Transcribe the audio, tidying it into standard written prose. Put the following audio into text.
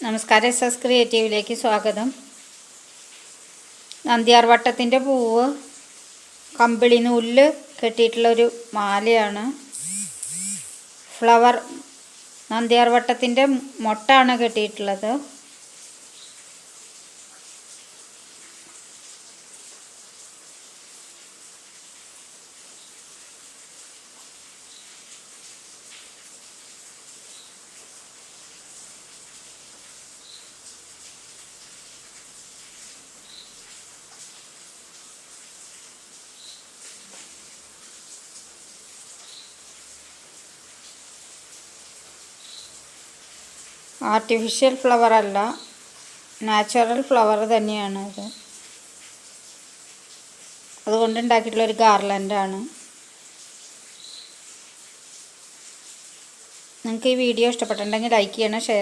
നമസ്കാരം, SS ക്രിയേറ്റീവിലേക്ക് സ്വാഗതം. നന്ദ്യാർ വട്ടത്തിൻ്റെ പൂവ് കമ്പിളി നൂലിൽ കെട്ടിയിട്ടുള്ളൊരു മാലയാണ്. ഫ്ലവർ നന്ദ്യാർ വട്ടത്തിൻ്റെ മൊട്ടാണ് കെട്ടിയിട്ടുള്ളത്. ആർട്ടിഫിഷ്യൽ ഫ്ലവർ അല്ല, നാച്ചുറൽ ഫ്ലവർ തന്നെയാണ് അത്. അതുകൊണ്ട് ഉണ്ടാക്കിയിട്ടുള്ളൊരു ഗാർലൻഡാണ്. നിങ്ങൾക്ക് ഈ വീഡിയോ ഇഷ്ടപ്പെട്ടിട്ടുണ്ടെങ്കിൽ ലൈക്ക് ചെയ്യണം, ഷെയർ ചെയ്യണം.